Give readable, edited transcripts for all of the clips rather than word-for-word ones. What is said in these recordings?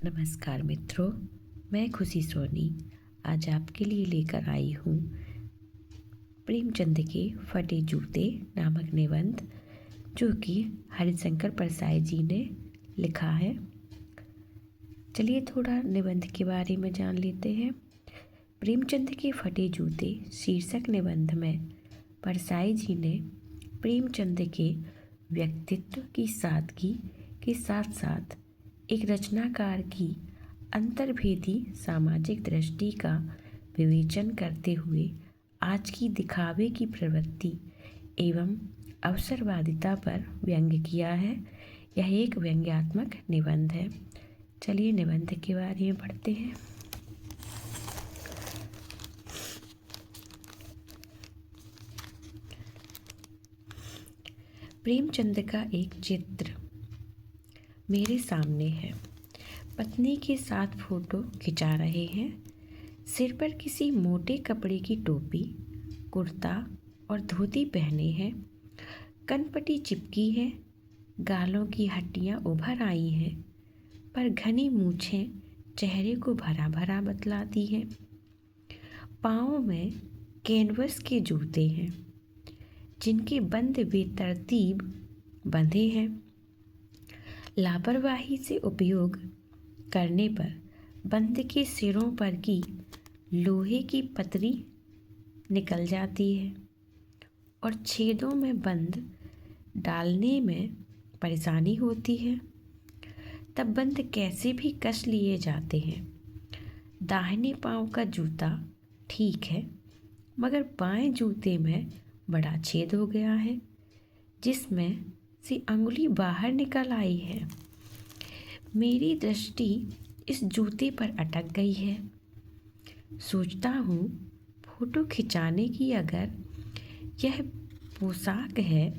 नमस्कार मित्रों, मैं खुशी सोनी आज आपके लिए लेकर आई हूँ प्रेमचंद के फटे जूते नामक निबंध, जो कि हरिशंकर परसाई जी ने लिखा है। चलिए थोड़ा निबंध के बारे में जान लेते हैं। प्रेमचंद के फटे जूते शीर्षक निबंध में परसाई जी ने प्रेमचंद के व्यक्तित्व की सादगी के साथ साथ एक रचनाकार की अंतर्भेदी सामाजिक दृष्टि का विवेचन करते हुए आज की दिखावे की प्रवृत्ति एवं अवसरवादिता पर व्यंग्य किया है। यह एक व्यंग्यात्मक निबंध है। चलिए निबंध के बारे में पढ़ते हैं। प्रेमचंद का एक चित्र मेरे सामने है। पत्नी के साथ फोटो खिंचा रहे हैं। सिर पर किसी मोटे कपड़े की टोपी, कुर्ता और धोती पहने हैं। कनपटी चिपकी है, गालों की हड्डियां उभर आई हैं, पर घनी मूछें चेहरे को भरा भरा बतलाती हैं। पाँव में कैनवस के जूते हैं, जिनके बंद बेतरतीब बंधे हैं। लापरवाही से उपयोग करने पर बंद के सिरों पर की लोहे की पतरी निकल जाती है और छेदों में बंद डालने में परेशानी होती है। तब बंद कैसे भी कस लिए जाते हैं। दाहिने पांव का जूता ठीक है, मगर बाएं जूते में बड़ा छेद हो गया है, जिसमें से अंगुली बाहर निकल आई है। मेरी दृष्टि इस जूते पर अटक गई है। सोचता हूँ, फोटो खिंचाने की अगर यह पोशाक है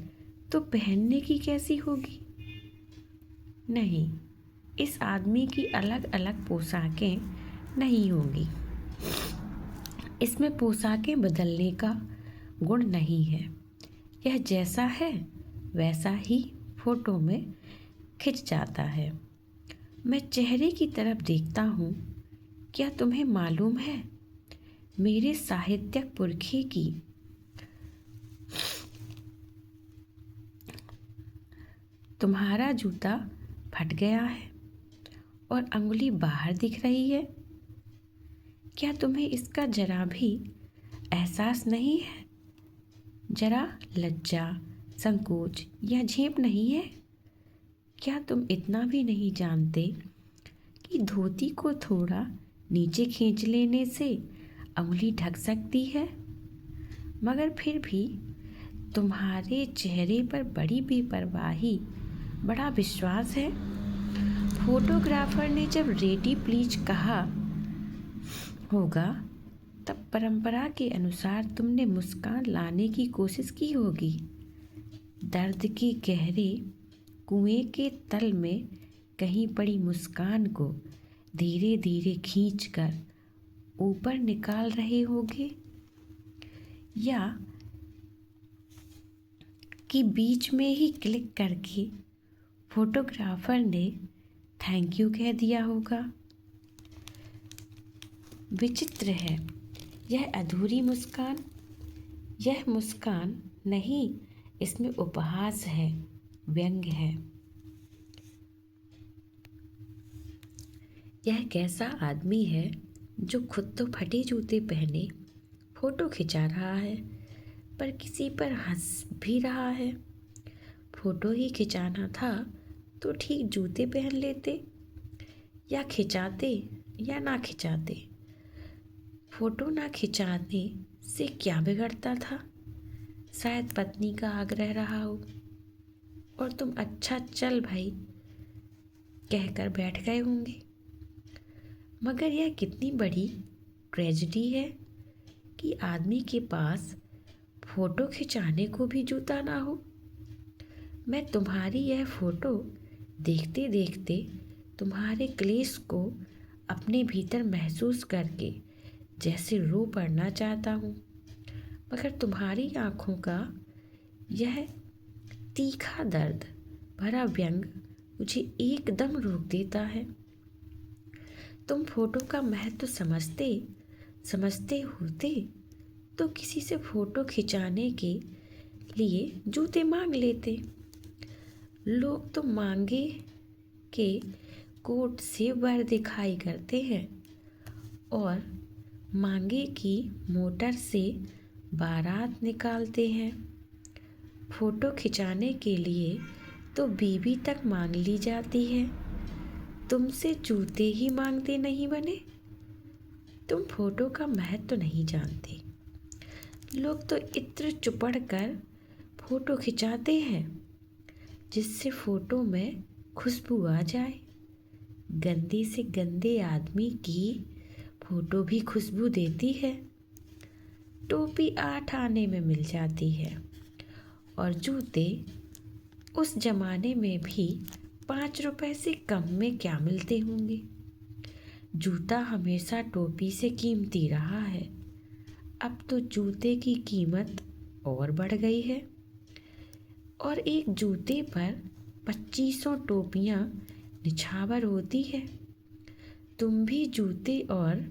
तो पहनने की कैसी होगी। नहीं, इस आदमी की अलग अलग पोशाकें नहीं होंगी। इसमें पोशाकें बदलने का गुण नहीं है। यह जैसा है वैसा ही फोटो में खिंच जाता है। मैं चेहरे की तरफ देखता हूँ। क्या तुम्हें मालूम है, मेरे साहित्यिक पुरखे की तुम्हारा जूता फट गया है और अंगुली बाहर दिख रही है। क्या तुम्हें इसका जरा भी एहसास नहीं है? जरा लज्जा, संकोच या झेप नहीं है? क्या तुम इतना भी नहीं जानते कि धोती को थोड़ा नीचे खींच लेने से अंगुली ढक सकती है? मगर फिर भी तुम्हारे चेहरे पर बड़ी बेपरवाही, बड़ा विश्वास है। फोटोग्राफर ने जब रेडी प्लीज कहा होगा, तब परंपरा के अनुसार तुमने मुस्कान लाने की कोशिश की होगी। दर्द के गहरे कुएं के तल में कहीं पड़ी मुस्कान को धीरे धीरे खींचकर ऊपर निकाल रहे होगे, या कि बीच में ही क्लिक करके फोटोग्राफर ने थैंक यू कह दिया होगा। विचित्र है यह अधूरी मुस्कान। यह मुस्कान नहीं, इसमें उपहास है, व्यंग्य है। यह कैसा आदमी है जो खुद तो फटे जूते पहने फोटो खिंचा रहा है, पर किसी पर हंस भी रहा है। फोटो ही खिंचाना था तो ठीक जूते पहन लेते, या खिंचाते या ना खिंचाते। फोटो ना खिंचाने से क्या बिगड़ता था? शायद पत्नी का आग्रह रहा हो और तुम अच्छा चल भाई कहकर बैठ गए होंगे। मगर यह कितनी बड़ी ट्रेजेडी है कि आदमी के पास फोटो खिंचाने को भी जूता ना हो। मैं तुम्हारी यह फोटो देखते देखते तुम्हारे क्लेश को अपने भीतर महसूस करके जैसे रो पड़ना चाहता हूँ, मगर तुम्हारी आँखों का यह तीखा दर्द भरा व्यंग मुझे एकदम रोक देता है। तुम फोटो का महत्व समझते होते तो किसी से फोटो खिंचाने के लिए जूते मांग लेते। लोग तो मांगे के कोट से वर दिखाई करते हैं और मांगे की मोटर से बारात निकालते हैं। फोटो खिंचाने के लिए तो बीवी तक मांग ली जाती है, तुमसे जूते ही मांगते नहीं बने। तुम फोटो का महत्व नहीं जानते। लोग तो इत्र चुपड़ कर फोटो खिंचाते हैं जिससे फोटो में खुशबू आ जाए। गंदी से गंदे आदमी की फोटो भी खुशबू देती है। टोपी 8 आने में मिल जाती है और जूते उस जमाने में भी 5 रुपए से कम में क्या मिलते होंगे। जूता हमेशा टोपी से कीमती रहा है। अब तो जूते की कीमत और बढ़ गई है और एक जूते पर 2500 टोपियाँ निछावर होती है। तुम भी जूते और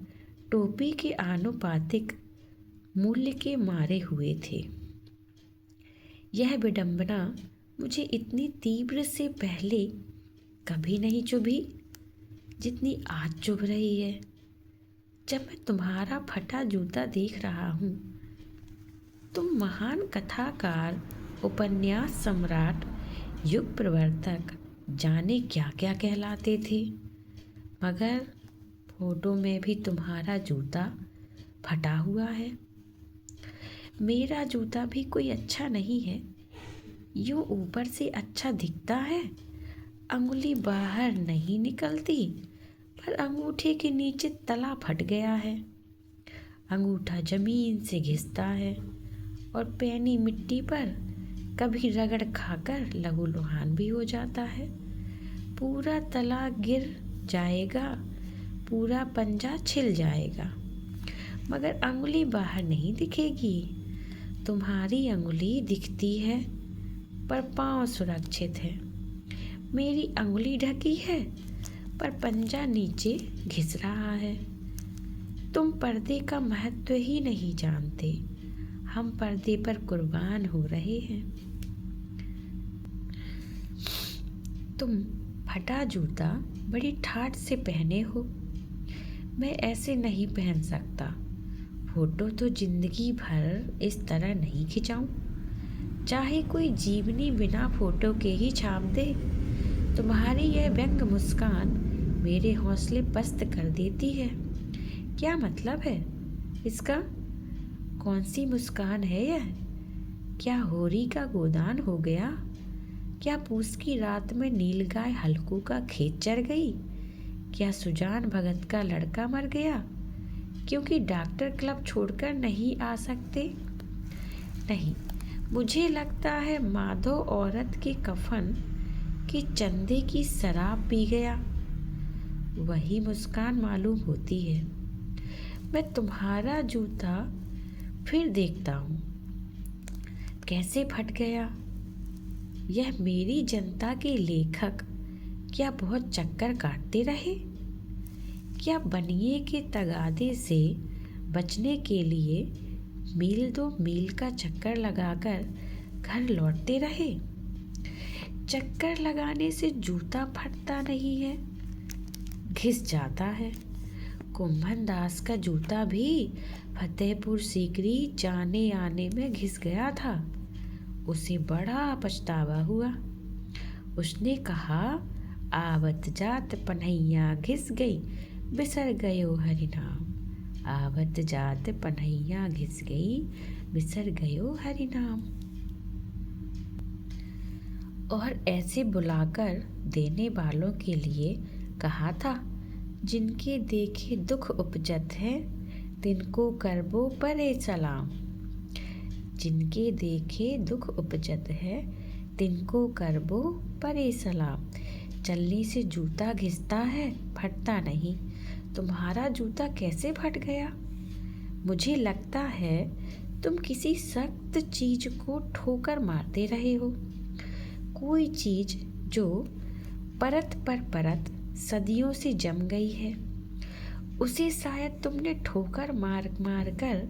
टोपी के आनुपातिक मूल्य के मारे हुए थे। यह विडंबना मुझे इतनी तीव्र से पहले कभी नहीं चुभी जितनी आज चुभ रही है जब मैं तुम्हारा फटा जूता देख रहा हूँ। तुम महान कथाकार, उपन्यास सम्राट, युग प्रवर्तक, जाने क्या क्या कहलाते थे, मगर फोटो में भी तुम्हारा जूता फटा हुआ है। मेरा जूता भी कोई अच्छा नहीं है, यूँ ऊपर से अच्छा दिखता है, अंगुली बाहर नहीं निकलती, पर अंगूठे के नीचे तला फट गया है। अंगूठा जमीन से घिसता है और पैनी मिट्टी पर कभी रगड़ खाकर लहूलुहान भी हो जाता है। पूरा तला गिर जाएगा, पूरा पंजा छिल जाएगा, मगर अंगुली बाहर नहीं दिखेगी। तुम्हारी अंगुली दिखती है पर पाँव सुरक्षित है। मेरी अंगुली ढकी है पर पंजा नीचे घिस रहा है। तुम पर्दे का महत्व ही नहीं जानते। हम पर्दे पर कुर्बान हो रहे हैं। तुम फटा जूता बड़ी ठाठ से पहने हो। मैं ऐसे नहीं पहन सकता। फोटो तो जिंदगी भर इस तरह नहीं खिंचाऊं। चाहे कोई जीवनी बिना फोटो के ही छाप दे। तुम्हारी यह व्यंग मुस्कान मेरे हौसले पस्त कर देती है। क्या मतलब है इसका? कौन सी मुस्कान है यह? क्या होरी का गोदान हो गया? क्या पूस की रात में नीलगाय हल्कू का खेत चर गई? क्या सुजान भगत का लड़का मर गया क्योंकि डॉक्टर क्लब छोड़कर नहीं आ सकते? नहीं, मुझे लगता है माधव औरत के कफन की चंदे की शराब पी गया। वही मुस्कान मालूम होती है। मैं तुम्हारा जूता फिर देखता हूँ कैसे फट गया। यह मेरी जनता के लेखक क्या बहुत चक्कर काटते रहे? क्या बनिए के तगादे से बचने के लिए मील 2 मील का चक्कर लगाकर घर लौटते रहे? चक्कर लगाने से जूता फटता नहीं है, घिस जाता है। कुंभन दास का जूता भी फतेहपुर सीकरी जाने आने में घिस गया था। उसे बड़ा पछतावा हुआ। उसने कहा, आवत जात पन्हैया घिस गई, बिसर गयो हरि नाम। आवत जात पन्हैया घिस गई, बिसर गयो हरि नाम। और ऐसे बुलाकर देने वालों के लिए कहा था, जिनके देखे दुख उपजत है, तिनको करबो परे सलाम। जिनके देखे दुख उपजत है, तिनको करबो परे सलाम। चलने से जूता घिसता है, फटता नहीं। तुम्हारा जूता कैसे फट गया? मुझे लगता है तुम किसी सख्त चीज को ठोकर मारते रहे हो। कोई चीज जो परत पर परत सदियों से जम गई है उसे शायद तुमने ठोकर मार मार कर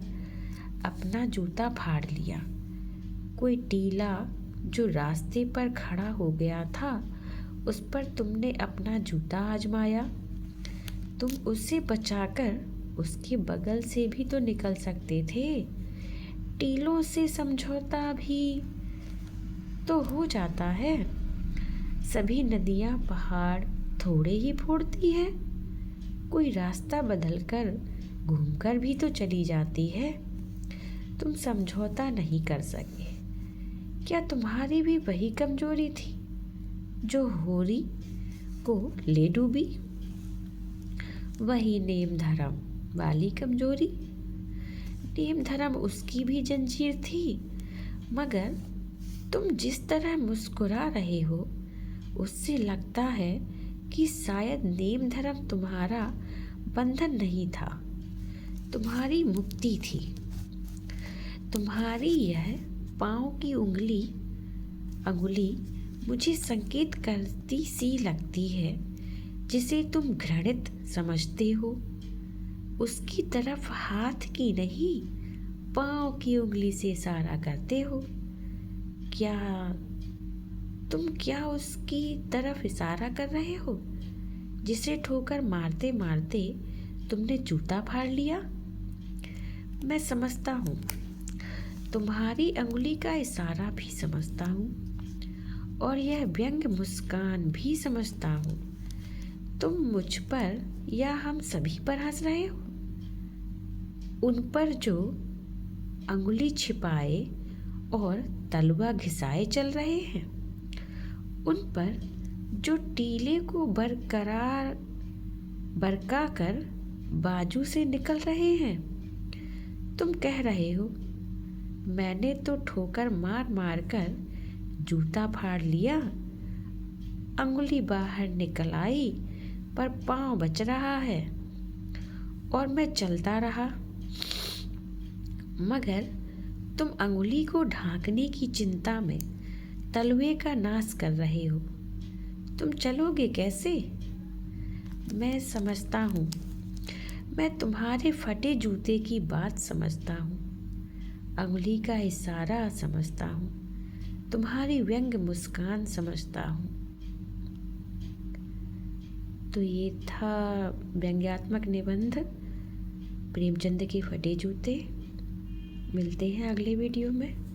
अपना जूता फाड़ लिया। कोई टीला जो रास्ते पर खड़ा हो गया था, उस पर तुमने अपना जूता आजमाया। तुम उसे बचाकर उसके बगल से भी तो निकल सकते थे। टीलों से समझौता भी तो हो जाता है। सभी नदियाँ पहाड़ थोड़े ही फोड़ती है। कोई रास्ता बदलकर घूमकर भी तो चली जाती है। तुम समझौता नहीं कर सके। क्या तुम्हारी भी वही कमजोरी थी जो होरी को ले डूबी? वही नेम धर्म वाली कमजोरी। नेम धर्म उसकी भी जंजीर थी, मगर तुम जिस तरह मुस्कुरा रहे हो उससे लगता है कि शायद नेम धर्म तुम्हारा बंधन नहीं था, तुम्हारी मुक्ति थी। तुम्हारी यह पाँव की अंगुली मुझे संकेत करती सी लगती है, जिसे तुम घृणित समझते हो। उसकी तरफ हाथ की नहीं, पाँव की उंगली से इशारा करते हो। क्या उसकी तरफ इशारा कर रहे हो जिसे ठोकर मारते मारते तुमने जूता फाड़ लिया? मैं समझता हूँ, तुम्हारी अंगुली का इशारा भी समझता हूँ, और यह व्यंग मुस्कान भी समझता हूँ। तुम मुझ पर या हम सभी पर हंस रहे हो, उन पर जो अंगुली छिपाए और तलवा घिसाए चल रहे हैं, उन पर जो टीले को बरका कर बाजू से निकल रहे हैं। तुम कह रहे हो, मैंने तो ठोकर मार मार कर जूता फाड़ लिया, अंगुली बाहर निकल आई पर पाँव बच रहा है और मैं चलता रहा। मगर तुम अंगुली को ढांकने की चिंता में तलवे का नाश कर रहे हो। तुम चलोगे कैसे? मैं समझता हूँ, मैं तुम्हारे फटे जूते की बात समझता हूँ, अंगुली का इशारा समझता हूँ, तुम्हारी व्यंग मुस्कान समझता हूँ। तो ये था व्यंग्यात्मक निबंध प्रेमचंद के फटे जूते। मिलते हैं अगले वीडियो में।